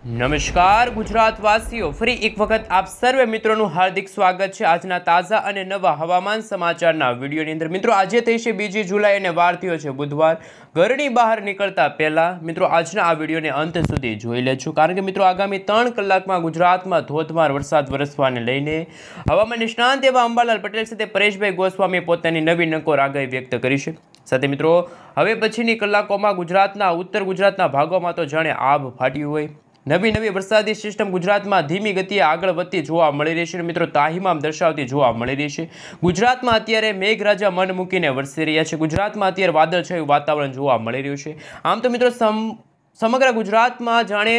નમસ્કાર ગુજરાતવાસીઓ, ફરી એક વખત આપ સર્વે મિત્રોનું હાર્દિક સ્વાગત છે આજના તાજા અને નવા હવામાન સમાચારના વિડીયોની અંદર। મિત્રો આજે થઈ છે 2 જુલાઈ અને વાર થયો છે બુધવાર। ઘરની બહાર નીકળતા પહેલા મિત્રો આજના આ વિડીયોને અંત સુધી જોઈ લેજો, કારણ કે મિત્રો આગામી 3 કલાકમાં ગુજરાતમાં ધોધમાર વરસાદ વરસવાને લઈને હવામાન નિષ્ણાંત એવા અંબાલાલ પટેલ સાથે પરેશભાઈ ગોસ્વામીએ પોતાની નવી નકોર આગાહી વ્યક્ત કરી છે। સાથે મિત્રો હવે પછીની કલાકોમાં ગુજરાતના ઉત્તર ગુજરાતના ભાગોમાં તો જાણે આભ ફાટ્યું હોય। નવી વરસાદી સિસ્ટમ ગુજરાતમાં ધીમી ગતિએ આગળ વધતી જોવા મળી રહી છે। મિત્રો તાહીમામ દર્શાવતી જોવા મળી રહી છે। ગુજરાતમાં અત્યારે મેઘરાજા મન મૂકીને વરસી રહ્યા છે। ગુજરાતમાં અત્યારે વાદળછાયું વાતાવરણ જોવા મળી રહ્યું છે। આમ તો મિત્રો સમગ્ર ગુજરાતમાં જાણે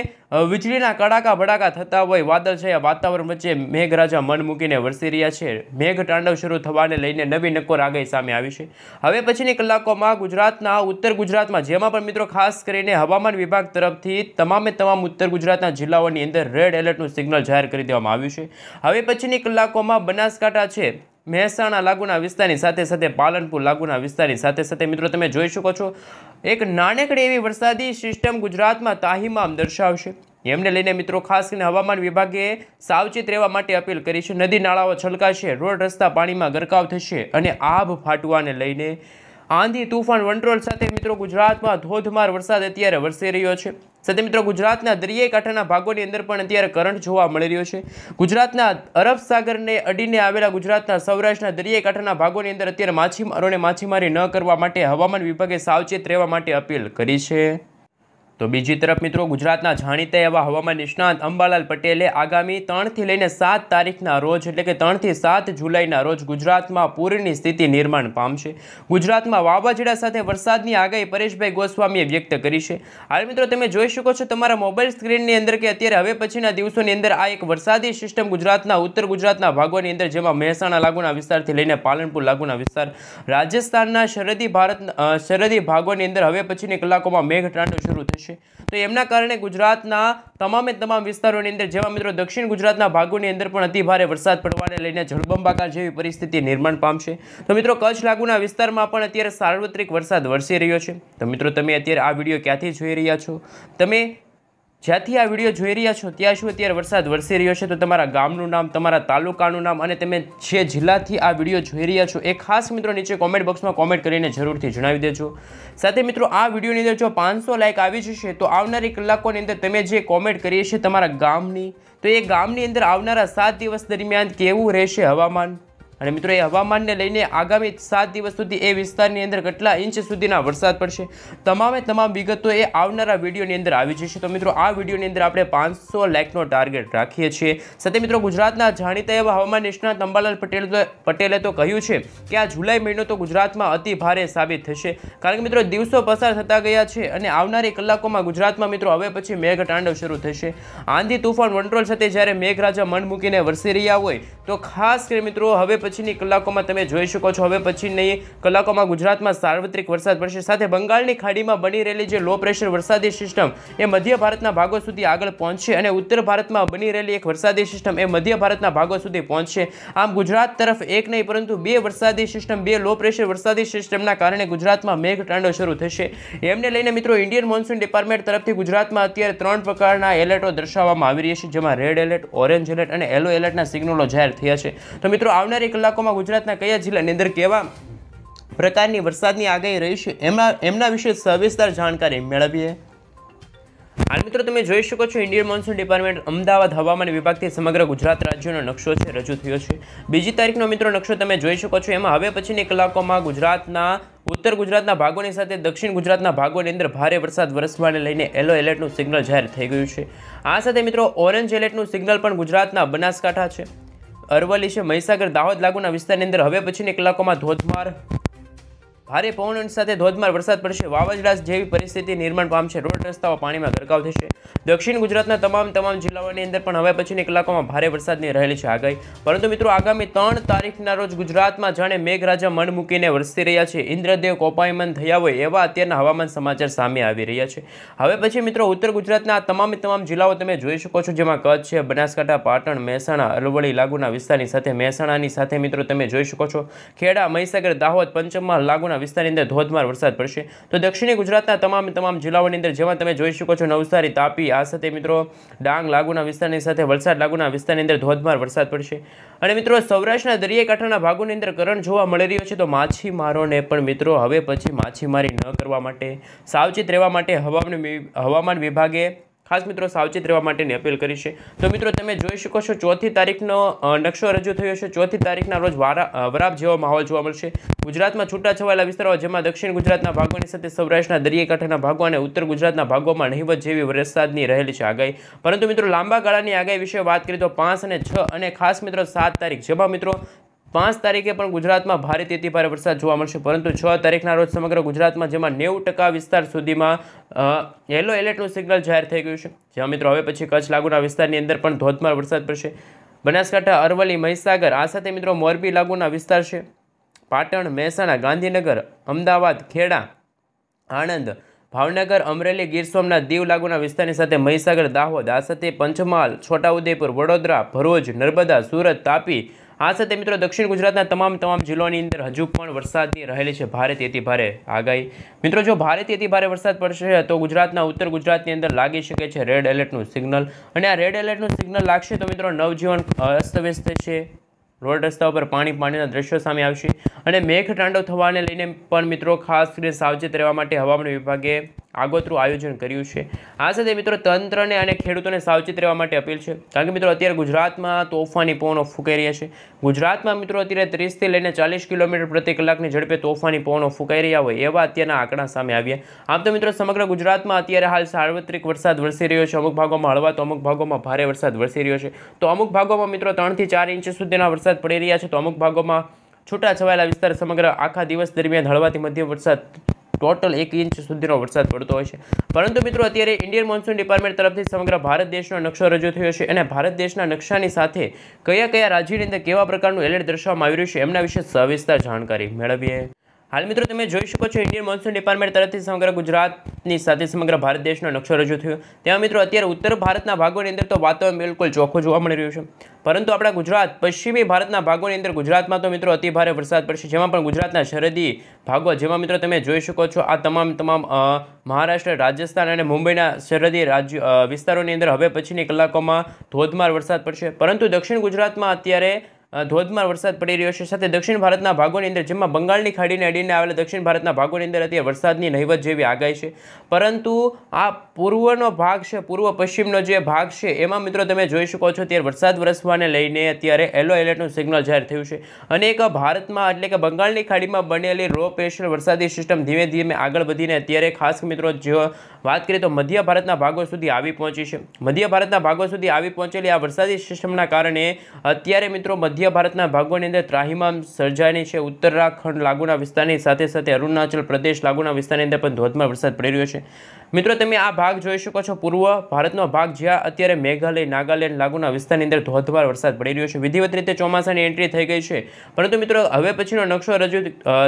વીજળીના કડાકા ભડાકા થતા હોય, વાદળછાયા વાતાવરણ વચ્ચે મેઘરાજા મન મૂકીને વરસી રહ્યા છે। મેઘ તાંડવ શરૂ થવાને લઈને નવી નકોર આગાહી સામે આવી છે। હવે પછીની કલાકોમાં ગુજરાતના ઉત્તર ગુજરાતમાં, જેમાં પણ મિત્રો ખાસ કરીને હવામાન વિભાગ તરફથી તમામ ઉત્તર ગુજરાતના જિલ્લાઓની અંદર રેડ એલર્ટનું સિગ્નલ જાહેર કરી દેવામાં આવ્યું છે। હવે પછીની કલાકોમાં બનાસકાંઠા છે, મહેસાણા લાગુના વિસ્તારની સાથે પાલનપુર લાગુના વિસ્તારની સાથે મિત્રો તમે જોઈ શકો છો એક નાનકડી એવી વરસાદી સિસ્ટમ ગુજરાતમાં તાહીમામ દર્શાવશે। એમને લઈને મિત્રો ખાસ કરીને હવામાન વિભાગે સાવચેત રહેવા માટે અપીલ કરી છે। નદી નાળાઓ છલકાશે, રોડ રસ્તા પાણીમાં ગરકાવ થશે અને આભ ફાટવાને લઈને આંધી તૂફાન વંટોળ સાથે મિત્રો ગુજરાતમાં ધોધમાર વરસાદ અત્યારે વરસી રહ્યો છે। સાથે મિત્રો ગુજરાતના દરિયાઈ કાંઠાના ભાગોની અંદર પણ અત્યારે કરંટ જોવા મળી રહ્યો છે। ગુજરાતના અરબ સાગરને અડીને આવેલા ગુજરાતના સૌરાષ્ટ્રના દરિયાઈ કાંઠાના ભાગોની અંદર અત્યારે માછીમારોને માછીમારી ન કરવા માટે હવામાન વિભાગે સાવચેત રહેવા માટે અપીલ કરી છે। તો બીજી તરફ મિત્રો ગુજરાતના જાણીતા એવા હવામાન નિષ્ણાંત અંબાલાલ પટેલે આગામી 3 થી લઈને 7 તારીખના રોજ, એટલે કે 3 થી 7 જુલાઈના રોજ ગુજરાતમાં પૂરની સ્થિતિ નિર્માણ પામશે। ગુજરાતમાં વાવાઝોડા સાથે વરસાદની આગાહી પરેશભાઈ ગોસ્વામીએ વ્યક્ત કરી છે। હાલ મિત્રો તમે જોઈ શકો છો તમારા મોબાઈલ સ્ક્રીનની અંદર કે અત્યારે હવે પછીના દિવસોની અંદર આ એક વરસાદી સિસ્ટમ ગુજરાતના ઉત્તર ગુજરાતના ભાગોની અંદર, જેમાં મહેસાણા લાગુના વિસ્તારથી લઈને પાલનપુર લાગુના વિસ્તાર, રાજસ્થાનના સરહદી ભાગોની અંદર હવે પછીની કલાકોમાં મેઘતાંડવ શરૂ થશે। તો એમના કારણે ગુજરાતના તમામ વિસ્તારોની અંદર, જેમાં મિત્રો દક્ષિણ ગુજરાતના ભાગોની અંદર પણ અતિભારે વરસાદ પડવાને લઈને જળબંબાકાર જેવી પરિસ્થિતિ નિર્માણ પામશે। તો મિત્રો કચ્છ લાગુના વિસ્તારમાં પણ અત્યારે સાર્વત્રિક વરસાદ વરસી રહ્યો છે। તો મિત્રો તમે અત્યારે આ વિડીયો ક્યાંથી જોઈ રહ્યા છો, તમે જ્યાંથી આ વિડીયો જોઈ રહ્યા છો ત્યાં શું અત્યારે વરસાદ વરસી રહ્યો છે, તો તમારા ગામનું નામ, તમારા તાલુકાનું નામ અને તમે જે જિલ્લાથી આ વિડીયો જોઈ રહ્યા છો એ ખાસ મિત્રો નીચે કોમેન્ટ બોક્સમાં કોમેન્ટ કરીને જરૂરથી જણાવી દેજો। સાથે મિત્રો આ વિડીયોની અંદર જો 500 લાઇક આવી જશે તો આવનારી કલાકોની અંદર તમે જે કોમેન્ટ કરી છે તમારા ગામની, તો એ ગામની અંદર આવનારા 7 દિવસ દરમિયાન કેવું રહેશે હવામાન, અને મિત્રો એ હવામાનને લઈને આગામી 7 દિવસ સુધી એ વિસ્તારની અંદર કેટલા ઇંચ સુધીના વરસાદ પડશે, તમામ વિગતો એ આવનારા વિડીયોની અંદર આવી જશે। તો મિત્રો આ વિડીયોની અંદર આપણે 500 લાઇકનો ટાર્ગેટ રાખીએ છીએ। સાથે મિત્રો ગુજરાતના જાણીતા એવા હવામાન નિષ્ણાત અંબાલાલ પટેલે તો કહ્યું છે કે આ જુલાઈ મહિનો તો ગુજરાતમાં અતિ ભારે સાબિત થશે, કારણ કે મિત્રો દિવસો પસાર થતા ગયા છે અને આવનારી કલાકોમાં ગુજરાતમાં મિત્રો હવે પછી મેઘ તાંડવ શરૂ થશે। આંધી તૂફાન વંટોળ સાથે જ્યારે મેઘરાજા મન મૂકીને વરસી રહ્યા હોય તો ખાસ કરીને મિત્રો હવે પછીની કલાકોમાં તમે જોઈ શકો છો હવે પછીની કલાકોમાં ગુજરાતમાં સાર્વત્રિક વરસાદ પડશે। સાથે બંગાળની ખાડીમાં બની રહેલી જે લો પ્રેશર વરસાદી સિસ્ટમ એ મધ્ય ભારતના ભાગો સુધી આગળ પહોંચશે અને ઉત્તર ભારતમાં બની રહેલી એક વરસાદી સિસ્ટમ એ મધ્ય ભારતના ભાગો સુધી પહોંચશે। આમ ગુજરાત તરફ એક નહીં પરંતુ 2 વરસાદી સિસ્ટમ, 2 લો પ્રેશર વરસાદી સિસ્ટમના કારણે ગુજરાતમાં મેઘ તાંડવ શરૂ થશે। એમને લઈને મિત્રો ઇન્ડિયન મોન્સૂન ડિપાર્ટમેન્ટ તરફથી ગુજરાતમાં અત્યારે 3 પ્રકારના એલર્ટો દર્શાવવામાં આવી રહ્યા છે, જેમાં રેડ એલર્ટ, ઓરેન્જ એલર્ટ અને યલો એલર્ટના સિગ્નલો જાહેર થયા છે। તો મિત્રો આવનારી કલાકોમાં ગુજરાતના કયા જિલ્લાની અંદર કેવા પ્રકારની વરસાદની આગાહી રહી છે એમના વિશે સવિસ્તાર જાણકારી મેળવીએ। હાલ મિત્રો તમે જોઈ શકો છો ઇન્ડિયન મોન્સૂન ડિપાર્ટમેન્ટ અમદાવાદ હવામાન વિભાગથી સમગ્ર ગુજરાત રાજ્યનો નકશો છે રજૂ થયો છે। 2 તારીખનો મિત્રો નકશો તમે જોઈ શકો છો। એમાં હવે પછીની કલાકોમાં ગુજરાતના ઉત્તર ગુજરાતના ભાગોની સાથે દક્ષિણ ગુજરાતના ભાગોની અંદર ભારે વરસાદ વરસવાને લઈને યલો એલર્ટનું સિગ્નલ જાહેર થઈ ગયું છે। આ સાથે મિત્રો ઓરેન્જ એલર્ટનું સિગ્નલ પણ ગુજરાતના બનાસકાંઠા છે, અરવલ્લી છે, મહીસાગર, દાહોદ લાગુના વિસ્તારની અંદર હવે પછીની કલાકોમાં ધોધમાર ભારે પવન સાથે ધોધમાર વરસાદ પડશે। વાવાઝોડા જેવી પરિસ્થિતિ નિર્માણ પામશે, રોડ રસ્તાઓ પાણીમાં ગરકાવ થશે। દક્ષિણ ગુજરાતના તમામ જિલ્લાઓની અંદર પણ હવે પછીની કલાકોમાં ભારે વરસાદની રહેલી છે આગાહી। પરંતુ મિત્રો આગામી 3 તારીખના રોજ ગુજરાતમાં જાણે મેઘરાજા મન મૂકીને વરસી રહ્યા છે, ઇન્દ્રદેવ કોપાયમાન થયા હોય એવા અત્યારના હવામાન સમાચાર સામે આવી રહ્યા છે। હવે પછી મિત્રો ઉત્તર ગુજરાતના તમામ જિલ્લાઓ તમે જોઈ શકો છો, જેમાં કચ્છ છે, બનાસકાંઠા, પાટણ, મહેસાણા, અરવલ્લી લાગુના વિસ્તારની સાથે મહેસાણાની સાથે મિત્રો તમે જોઈ શકો છો ખેડા, મહીસાગર, દાહોદ, પંચમહાલ લાગુના વિસ્તારની અંદર ધોધમાર વરસાદ પડશે. તો દક્ષિણી ગુજરાતના તમામ જિલ્લાઓની અંદર જેમાં તમે જોઈ શકો છો નવસારી, તાપી, આ સાથે મિત્રો ડાંગ લાગુના વિસ્તારની સાથે વલસાડ લાગુના વિસ્તારની અંદર ધોધમાર વરસાદ પડશે. અને મિત્રો સૌરાષ્ટ્રના દરિયાઈ કાંઠાના ભાગોની અંદર કરંટ જોવા મળી રહ્યો છે. તો માછીમારોને પણ મિત્રો હવે પછી માછીમારી ન કરવા માટે, સાવચેત રહેવા માટે હવામાન વિભાગે ખાસ મિત્રો સાવચેત રહેવા માટેની અપીલ કરી છે. તો મિત્રો તમે જોઈ શકો છો 4મી તારીખનો નકશો રજૂ થયો છે. 4મી તારીખના રોજ વરાપ જેવો માહોલ જોવા મળશે ગુજરાતમાં. છૂટાછવાયેલા વિસ્તારો જેમાં દક્ષિણ ગુજરાતના ભાગોની સાથે સૌરાષ્ટ્રના દરિયાઈ કાંઠાના ભાગો અને ઉત્તર ગુજરાતના ભાગોમાં નહિવત જેવી વરસાદની રહેલી છે આગાહી. પરંતુ મિત્રો લાંબા ગાળાની આગાહી વિશે વાત કરીએ તો 5 અને 6 અને ખાસ મિત્રો 7 તારીખ, જેમાં મિત્રો 5 તારીખે પણ ગુજરાતમાં ભારેથી અતિભારે વરસાદ જોવા મળશે. પરંતુ 6 તારીખના રોજ સમગ્ર ગુજરાતમાં જેમાં 90% વિસ્તાર સુધીમાં યલો એલર્ટનું સિગ્નલ જાહેર થઈ ગયું છે. જેમાં મિત્રો હવે પછી કચ્છ લાગુના વિસ્તારની અંદર પણ ધોધમાર વરસાદ પડશે. બનાસકાંઠા, અરવલ્લી, મહીસાગર, આ સાથે મિત્રો મોરબી લાગુના વિસ્તાર છે. પાટણ, મહેસાણા, ગાંધીનગર, અમદાવાદ, ખેડા, આણંદ, ભાવનગર, અમરેલી, ગીર સોમનાથ, દીવ લાગુના વિસ્તારની સાથે મહીસાગર, દાહોદ, આ સાથે પંચમહાલ, છોટાઉદેપુર, વડોદરા, ભરૂચ, નર્મદા, સુરત, તાપી, આ સાથે મિત્રો દક્ષિણ ગુજરાતના તમામ જિલ્લાઓની અંદર હજુ પણ વરસાદની રહેલી છે ભારેથી અતિભારે આગાહી. મિત્રો જો ભારેથી અતિભારે વરસાદ પડશે તો ગુજરાતના ઉત્તર ગુજરાતની અંદર લાગી શકે છે રેડ એલર્ટનું સિગ્નલ. અને આ રેડ એલર્ટનું સિગ્નલ લાગશે તો મિત્રો નવજીવન અસ્તવ્યસ્ત થશે. રોડ રસ્તા ઉપર પાણીના દ્રશ્યો સામે આવશે. અને મેઘતાંડવ થવાને લઈને પણ મિત્રો ખાસ કરીને સાવચેત રહેવા માટે હવામાન વિભાગે આગોતરું આયોજન કર્યું છે. આ સાથે મિત્રો તંત્રને અને ખેડૂતોને સાવચેત રહેવા માટે અપીલ છે. કારણ કે મિત્રો અત્યારે ગુજરાતમાં તોફાની પવનો ફૂંકાઈ રહ્યા છે. ગુજરાતમાં મિત્રો અત્યારે 30થી લઈને 40 કિલોમીટર પ્રતિ કલાકની ઝડપે તોફાની પવનો ફૂંકાઈ રહ્યા હોય એવા અત્યારના આંકડા સામે આવ્યા. આમ તો મિત્રો સમગ્ર ગુજરાતમાં અત્યારે હાલ સાર્વત્રિક વરસાદ વરસી રહ્યો છે. અમુક ભાગોમાં હળવા તો અમુક ભાગોમાં ભારે વરસાદ વરસી રહ્યો છે. તો અમુક ભાગોમાં મિત્રો 3થી 4 ઇંચ સુધીના વરસાદ પડી રહ્યા છે. તો અમુક ભાગોમાં છૂટાછવાયેલા વિસ્તાર સમગ્ર આખા દિવસ દરમિયાન હળવાથી મધ્યમ વરસાદ ટોટલ 1 ઇંચ સુધીનો વરસાદ પડતો હોય છે. પરંતુ મિત્રો અત્યારે ઇન્ડિયન મોન્સૂન ડિપાર્ટમેન્ટ તરફથી સમગ્ર ભારત દેશનો નકશો રજૂ થયો છે. અને ભારત દેશના નકશાની સાથે કયા રાજ્યની અંદર કેવા પ્રકારનું એલર્ટ દર્શાવવામાં આવી રહ્યું છે એમના વિશે સવિસ્તર જાણકારી મેળવીએ. હાલ મિત્રો તમે જોઈ શકો છો ઇન્ડિયન મોન્સૂન ડિપાર્ટમેન્ટ તરફથી સમગ્ર ગુજરાતની સાથે સમગ્ર ભારત દેશનો નકશો રજૂ થયો. તેમાં મિત્રો અત્યારે ઉત્તર ભારતના ભાગોની અંદર તો વાતાવરણ બિલકુલ ચોખ્ખું જોવા મળી રહ્યું છે. પરંતુ આપણા ગુજરાત પશ્ચિમી ભારતના ભાગોની અંદર ગુજરાતમાં તો મિત્રો અતિભારે વરસાદ પડશે. જેમાં પણ ગુજરાતના સરહદી ભાગો, જેમાં મિત્રો તમે જોઈ શકો છો આ તમામ મહારાષ્ટ્ર, રાજસ્થાન અને મુંબઈના સરહદી વિસ્તારોની અંદર હવે પછીની કલાકોમાં ધોધમાર વરસાદ પડશે. પરંતુ દક્ષિણ ગુજરાતમાં અત્યારે ધોધમાર વરસાદ પડી રહ્યો છે. સાથે દક્ષિણ ભારતના ભાગોની અંદર જેમાં બંગાળની ખાડીને અડીને આવેલા દક્ષિણ ભારતના ભાગોની અંદર અત્યારે વરસાદની નહિવત જેવી આગાહી છે. પરંતુ આ પૂર્વનો ભાગ છે, પૂર્વ પશ્ચિમનો જે ભાગ છે એમાં મિત્રો તમે જોઈ શકો છો ત્યારે વરસાદ વરસવાને લઈને અત્યારે યલો એલર્ટનું સિગ્નલ જાહેર થયું છે. અને એક ભારતમાં એટલે કે બંગાળની ખાડીમાં બનેલી લો પ્રેશર વરસાદી સિસ્ટમ ધીમે ધીમે આગળ વધીને અત્યારે ખાસ મિત્રો જો વાત કરીએ તો મધ્ય ભારતના ભાગો સુધી આવી પહોંચી છે. મધ્ય ભારતના ભાગો સુધી આવી પહોંચેલી આ વરસાદી સિસ્ટમના કારણે અત્યારે મિત્રો મધ્ય ભારતના ભાગોની અંદર ત્રાહિમામ સર્જાની છે. ઉત્તરાખંડ લાગુના વિસ્તારની સાથે સાથે અરુણાચલ પ્રદેશ લાગુના વિસ્તારની અંદર પણ ધોધમાર વરસાદ પડી રહ્યો છે. મિત્રો તમે આ ભાગ જોઈ શકો છો, પૂર્વ ભારતનો ભાગ જ્યાં અત્યારે મેઘાલય, નાગાલેન્ડ લાગુના વિસ્તારની અંદર ધોધમાર વરસાદ પડી રહ્યો છે. વિધિવત રીતે ચોમાસાની એન્ટ્રી થઈ ગઈ છે. પરંતુ મિત્રો હવે પછીનો નકશો રજૂ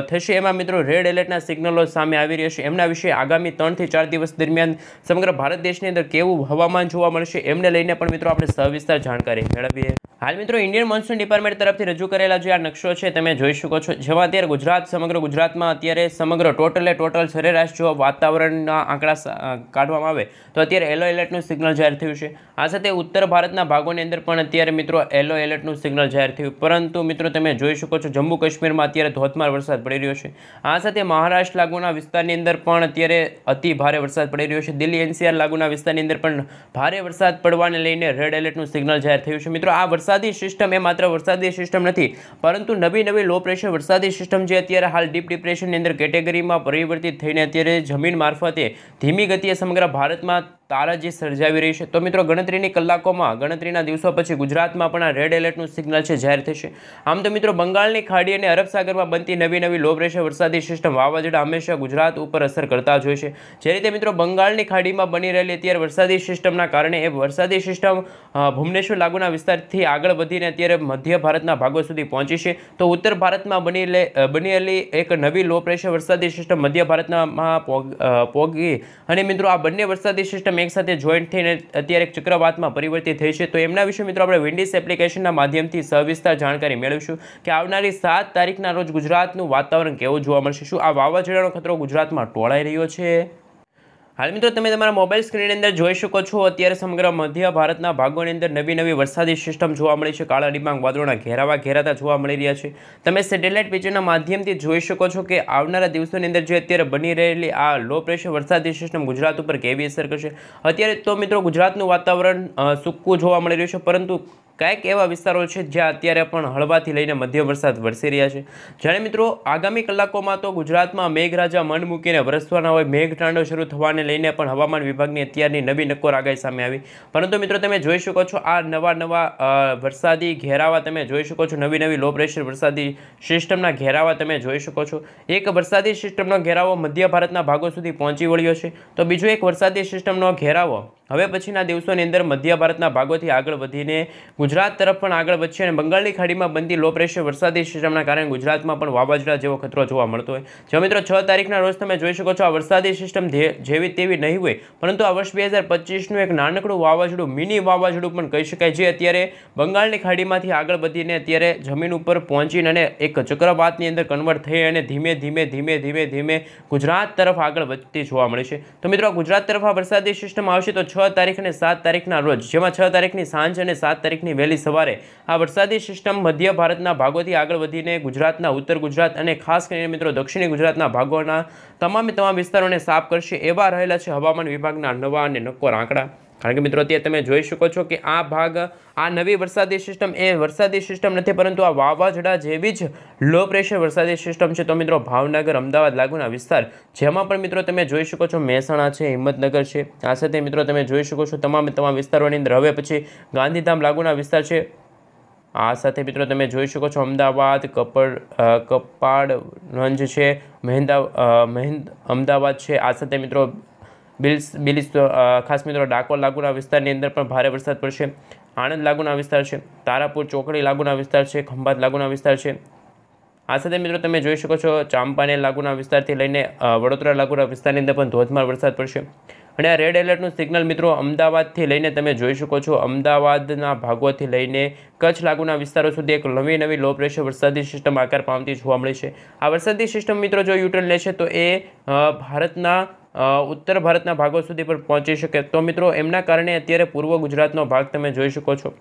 થશે એમાં મિત્રો રેડ એલર્ટના સિગ્નલો સામે આવી રહ્યા છે. એમના વિશે આગામી 3થી 4 દિવસ દરમિયાન સમગ્ર ભારત દેશની અંદર કેવું હવામાન જોવા મળશે એમને લઈને પણ મિત્રો આપણે સવિસ્તર જાણકારી મેળવીએ. હાલ મિત્રો ઇન્ડિયન મોન્સૂન ડિપાર્ટમેન્ટ તરફથી રજૂ કરેલા જે આ નકશો છે તમે જોઈ શકો છો, જેમાં અત્યારે સમગ્ર ગુજરાતમાં અત્યારે સમગ્ર ટોટલ સરેરાશ જો વાતાવરણના આંકડા કાઢવામાં આવે તો અત્યારે યલો એલર્ટનું સિગ્નલ જાહેર થયું છે. આ સાથે ઉત્તર ભારતના ભાગોની અંદર પણ અત્યારે મિત્રો યલો એલર્ટનું સિગ્નલ જાહેર થયું. પરંતુ મિત્રો તમે જોઈ શકો છો જમ્મુ કાશ્મીરમાં અત્યારે ધોધમાર વરસાદ પડી રહ્યો છે. આ સાથે મહારાષ્ટ્ર લાગુના વિસ્તારની અંદર પણ અત્યારે અતિ ભારે વરસાદ પડી રહ્યો છે. દિલ્હી એનસીઆર લાગુના વિસ્તારની અંદર પણ ભારે વરસાદ પડવાને લઈને રેડ એલર્ટનું સિગ્નલ જાહેર થયું છે. મિત્રો આ વરસાદી સિસ્ટમ એ માત્ર વરસાદી સિસ્ટમ નથી, પરંતુ નવી લો પ્રેશર વરસાદી સિસ્ટમ જે અત્યારે હાલ ડીપ ડિપ્રેશનની અંદર કેટેગરીમાં પરિવર્તિત થઈને અત્યારે જમીન મારફતે ધીમી ગતિએ સમગ્ર ભારતમાં તારાજી સર્જાવી રહી છે. તો મિત્રો ગણતરીની કલાકોમાં, ગણતરીના દિવસો પછી ગુજરાતમાં પણ આ રેડ એલર્ટનું સિગ્નલ છે જાહેર થશે. આમ તો મિત્રો બંગાળની ખાડી અને અરબ સાગરમાં બનતી નવી લો પ્રેશર વરસાદી સિસ્ટમ વાવાઝોડા હંમેશા ગુજરાત ઉપર અસર કરતા જ હોય છે. જે રીતે મિત્રો બંગાળની ખાડીમાં બની રહેલી અત્યારે વરસાદી સિસ્ટમના કારણે એ વરસાદી સિસ્ટમ ભુવનેશ્વર લાગુના વિસ્તારથી આગળ વધીને અત્યારે મધ્ય ભારતના ભાગો સુધી પહોંચી છે. તો ઉત્તર ભારતમાં બનેલી એક નવી લો પ્રેશર વરસાદી સિસ્ટમ મધ્ય ભારતમાં પોગી અને મિત્રો આ બંને વરસાદી સિસ્ટમ એકસાથે જોઈન્ટ થઈને અત્યારે એક ચક્રવાતમાં પરિવર્તિત થઈ છે. તો એમના વિશે મિત્રો આપણે વિન્ડીઝ એપ્લિકેશનના માધ્યમથી સવિસ્તાર જાણકારી મેળવીશું કે આવનારી 7 તારીખના રોજ ગુજરાતનું વાતાવરણ કેવું જોવા મળશે. શું આ વાવાઝોડાનો ખતરો ગુજરાતમાં ટોળાઈ રહ્યો છે? હાલ મિત્રો તમે તમારા મોબાઈલ સ્ક્રીનની અંદર જોઈ શકો છો અત્યારે સમગ્ર મધ્ય ભારતના ભાગોની અંદર નવી વરસાદી સિસ્ટમ જોવા મળી છે. કાળા ડિબાંગ વાદળોના ઘેરાતા જોવા મળી રહ્યા છે. તમે સેટેલાઇટ પિક્ચરના માધ્યમથી જોઈ શકો છો કે આવનારા દિવસોની અંદર જે અત્યારે બની રહેલી આ લો પ્રેશર વરસાદી સિસ્ટમ ગુજરાત ઉપર કેવી અસર કરશે. અત્યારે તો મિત્રો ગુજરાતનું વાતાવરણ સૂકું જોવા મળી રહ્યું છે, પરંતુ કંઈક એવા વિસ્તારો છે જ્યાં અત્યારે પણ હળવાથી લઈને મધ્યમ વરસાદ વરસી રહ્યા છે. જ્યારે મિત્રો આગામી કલાકોમાં તો ગુજરાતમાં મેઘરાજા મન મૂકીને વરસવાના હોય, મેઘતાંડવ શરૂ થવાને લઈને પણ હવામાન વિભાગની અત્યારની નવી નક્કોર આગાહી સામે આવી. પરંતુ મિત્રો તમે જોઈ શકો છો આ નવા વરસાદી ઘેરાવા તમે જોઈ શકો છો. નવી લો પ્રેશર વરસાદી સિસ્ટમના ઘેરાવા તમે જોઈ શકો છો. એક વરસાદી સિસ્ટમનો ઘેરાવો મધ્ય ભારતના ભાગો સુધી પહોંચી વળ્યો છે, તો બીજો એક વરસાદી સિસ્ટમનો ઘેરાવો હવે પછીના દિવસોની અંદર મધ્ય ભારતના ભાગોથી આગળ વધીને ગુજરાત તરફ પણ આગળ વધશે. અને બંગાળની ખાડીમાં બનતી લો પ્રેશર વરસાદી સિસ્ટમના કારણે ગુજરાતમાં પણ વાવાઝોડા જેવો ખતરો જોવા મળતો હોય. જો મિત્રો 6 તારીખના રોજ તમે જોઈ શકો છો આ વરસાદી સિસ્ટમ જેવી તેવી નહીં હોય, પરંતુ આ વર્ષ 2025નું એક નાનકડું વાવાઝોડું, મિની વાવાઝોડું પણ કહી શકાય, જે અત્યારે બંગાળની ખાડીમાંથી આગળ વધીને અત્યારે જમીન ઉપર પહોંચીને અને એક ચક્રવાતની અંદર કન્વર્ટ થઈ અને ધીમે ગુજરાત તરફ આગળ વધતી જોવા મળે છે. તો મિત્રો ગુજરાત તરફ આ વરસાદી સિસ્ટમ આવશે તો 6 તારીખ અને 7 તારીખના રોજ, જેમાં 6 તારીખની સાંજ અને 7 તારીખની વહેલી સવારે આ વરસાદી સિસ્ટમ મધ્ય ભારતના ભાગોથી આગળ વધીને ગુજરાતના ઉત્તર ગુજરાત અને ખાસ કરીને મિત્રો દક્ષિણી ગુજરાતના ભાગોના તમામ વિસ્તારોને સાફ કરશે, એવા રહેલા છે હવામાન વિભાગના નવા અને નક્કોર આંકડા. કારણ કે મિત્રો અત્યારે તમે જોઈ શકો છો કે આ નવી વરસાદી સિસ્ટમ એ વરસાદી સિસ્ટમ નથી, પરંતુ આ વાવાઝોડા જેવી જ લો પ્રેશર વરસાદી સિસ્ટમ છે. તો મિત્રો ભાવનગર, અમદાવાદ લાગુના વિસ્તાર, જેમાં પણ મિત્રો તમે જોઈ શકો છો મહેસાણા છે, હિંમતનગર છે, આ સાથે મિત્રો તમે જોઈ શકો છો તમામ વિસ્તારોની અંદર હવે પછી ગાંધીધામ લાગુના વિસ્તાર છે. આ સાથે મિત્રો તમે જોઈ શકો છો અમદાવાદ, કપાડગંજ છે, અમદાવાદ છે, આ સાથે મિત્રો બિલીસ ખાસ મિત્રો ડાકોર લાગુના વિસ્તારની અંદર પણ ભારે વરસાદ પડશે. આણંદ લાગુના વિસ્તાર છે, તારાપુર ચોકડી લાગુના વિસ્તાર છે, ખંભાત લાગુના વિસ્તાર છે. આ સાથે મિત્રો તમે જોઈ શકો છો ચાંપાનેર લાગુના વિસ્તારથી લઈને વડોદરા લાગુના વિસ્તારની અંદર પણ ધોધમાર વરસાદ પડશે. અને આ રેડ એલર્ટનું સિગ્નલ મિત્રો અમદાવાદથી લઈને તમે જોઈ શકો છો અમદાવાદના ભાગોથી લઈને કચ્છ લાગુના વિસ્તારો સુધી એક નવી લો પ્રેશર વરસાદી સિસ્ટમ આકાર પામતી જોવા મળી છે. આ વરસાદી સિસ્ટમ મિત્રો જો યુટર્ન લેશે તો એ ભારતના ઉત્તર ભારતના ભાગો સુધી પણ પહોંચી શકે. તો મિત્રો એમના કારણે અત્યારે પૂર્વ ગુજરાતનો ભાગ તમે જોઈ શકો છો,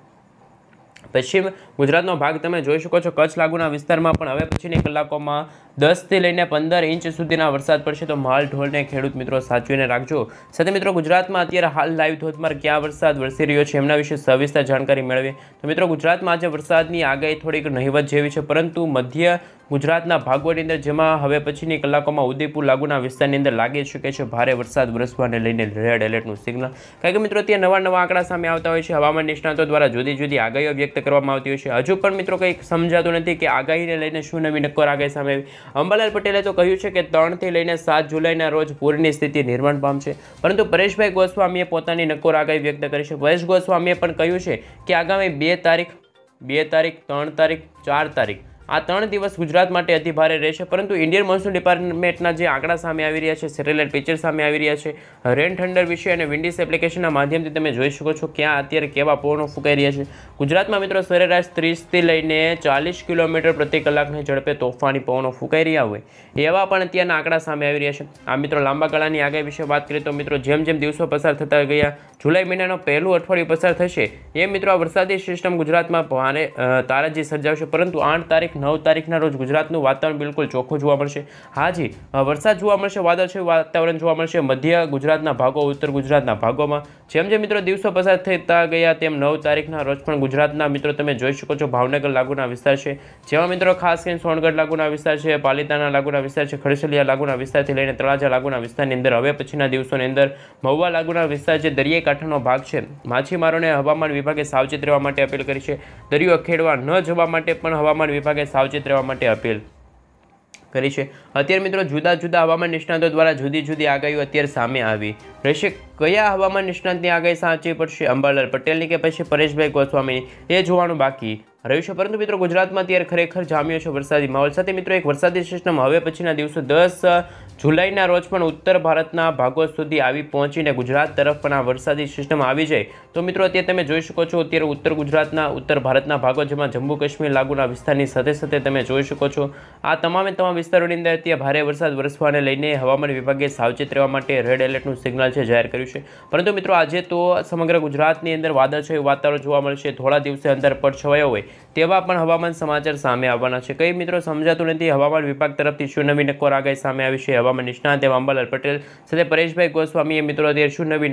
પશ્ચિમ ગુજરાતનો ભાગ તમે જોઈ શકો છો, કચ્છ લાગુના વિસ્તારમાં પણ હવે પછીની કલાકોમાં 10થી લઈને 15 ઇંચ સુધીના વરસાદ પડશે. તો માલ ઢોરને ખેડૂત મિત્રો સાચવીને રાખજો. સાથે મિત્રો ગુજરાતમાં અત્યારે હાલ લાઈવ ધોધમાર ક્યાં વરસાદ વરસી રહ્યો છે એમના વિશે સવિસ્તાર જાણકારી મેળવીએ. તો મિત્રો ગુજરાતમાં આજે વરસાદની આગાહી થોડીક નહિવત જેવી છે, પરંતુ મધ્ય ગુજરાતના ભાગોની અંદર જેમાં હવે પછીની કલાકોમાં ઉદયપુર લાગુના વિસ્તારની અંદર લાગી શકે છે ભારે વરસાદ વરસવાને લઈને રેડ એલર્ટનું સિગ્નલ. કારણ કે મિત્રો ત્યાં નવા આંકડા સામે આવતા હોય છે, હવામાન નિષ્ણાતો દ્વારા જુદી આગાહીઓ વ્યક્ત કરવામાં આવતી હોય છે. હજુ પણ મિત્રો કંઈક સમજાતું નથી કે આગાહીને લઈને શું નવી નક્કોર આગાહી સામે આવી. અંબાલાલ પટેલે તો કહ્યું છે કે 3 થી લઈને 7 જુલાઈના રોજ પૂરની સ્થિતિ નિર્માણ પામશે, પરંતુ પરેશભાઈ ગોસ્વામીએ પોતાની નક્કોર આગાહી વ્યક્ત કરી છે. પરેશ ગોસ્વામીએ પણ કહ્યું છે કે આગામી 2 તારીખ, 3 તારીખ, 4 તારીખ આ 3 દિવસ ગુજરાત માટે અતિ ભારે રહેશે. પરંતુ ઇન્ડિયન મોન્સૂન ડિપાર્ટમેન્ટના જે આંકડા સામે આવી રહ્યા છે, સેટેલાઇટ પિક્ચર સામે આવી રહ્યા છે, રેન થંડર વિશે અને વિન્ડીઝ એપ્લિકેશનના માધ્યમથી તમે જોઈ શકો છો ક્યાં અત્યારે કેવા પવનો ફૂંકાઈ રહ્યા છે. ગુજરાતમાં મિત્રો સરેરાશ 30થી લઈને 40 કિલોમીટર પ્રતિ કલાકની ઝડપે તોફાની પવનો ફૂંકાઈ રહ્યા હોય એવા પણ અત્યારના આંકડા સામે આવી રહ્યા છે. આ મિત્રો લાંબા ગાળાની આગાહી વિશે વાત કરીએ તો મિત્રો જેમ દિવસો પસાર થતા ગયા, જુલાઈ મહિનાનો પહેલું અઠવાડિયું પસાર થશે એ મિત્રો આ વરસાદી સિસ્ટમ ગુજરાતમાં ભારે તારાજી સર્જાવશે. પરંતુ 8 તારીખ, 9 તારીખના રોજ ગુજરાતનું વાતાવરણ બિલકુલ ચોખ્ખું જોવા મળશે. હાજી વરસાદ જોવા મળશે, વાદળછાયું વાતાવરણ જોવા મળશે મધ્ય ગુજરાતના ભાગો, ઉત્તર ગુજરાતના ભાગોમાં. જેમ મિત્રો દિવસો પસાર થતા ગયા તેમ 9 તારીખના રોજ પણ ગુજરાતના મિત્રો તમે જોઈ શકો છો ભાવનગર લાગુના વિસ્તાર છે, જેમાં મિત્રો ખાસ કરીને સોનગઢ લાગુના વિસ્તાર છે, પાલિતાણા લાગુના વિસ્તાર છે, ખડસલિયા લાગુના વિસ્તારથી લઈને તળાજા લાગુના વિસ્તારની અંદર હવે પછીના દિવસોની અંદર મહુવા લાગુના વિસ્તાર જે દરિયાઈ કાંઠાનો ભાગ છે, માછીમારોને હવામાન વિભાગે સાવચેત રહેવા માટે અપીલ કરી છે. દરિયો ખેડવા ન જવા માટે પણ હવામાન વિભાગે સાવચેત રહેવા માટે અપીલ કરી છે. અત્યારે મિત્રો જુદા હવામાન નિષ્ણાતો દ્વારા જુદી આગાહીઓ અત્યારે સામે આવી રહેશે. કયા હવામાન નિષ્ણાતની આગાહી સાચી પડશે, અંબાલાલ પટેલની કે પછી પરેશભાઈ ગોસ્વામીની, એ જોવાનું બાકી રહ્યું છે, પરંતુ મિત્રો ગુજરાતમાં અત્યારે ખરેખર જામ્યો છે વરસાદી માહોલ. સાથે મિત્રો એક વરસાદી સિસ્ટમ હવે પછીના દિવસો 10 જુલાઈના રોજ પણ ઉત્તર ભારતના ભાગો સુધી આવી પહોંચીને ગુજરાત તરફ પણ આ વરસાદી સિસ્ટમ આવી જાય. તો મિત્રો અત્યારે તમે જોઈ શકો છો અત્યારે ઉત્તર ભારતના ભાગો જેમાં જમ્મુ કાશ્મીર લાગુના વિસ્તારની સાથે સાથે તમે જોઈ શકો છો આ તમામ વિસ્તારોની અંદર અત્યારે ભારે વરસાદ વરસવાને લઈને હવામાન વિભાગે સાવચેત રહેવા માટે રેડ એલર્ટનું સિગ્નલ છે જાહેર કર્યું છે. પરંતુ મિત્રો આજે તો સમગ્ર ગુજરાતની અંદર વાદળછાયું વાતાવરણ જોવા મળશે. થોડા દિવસે અંદર પડછવાયો હોય તેવા પણ હવામાન સમાચાર સામે આવવાના છે. કઈ મિત્રો સમજાતું નથી. હવામાન વિભાગ તરફથી શું નવી નક્કોર આગાહી સામે આવી છે? હવામાન નિષ્ણાત એવા અંબાલાલ પટેલ સાથે પરેશભાઈ ગોસ્વામીએ મિત્રો અત્યારે શું નવી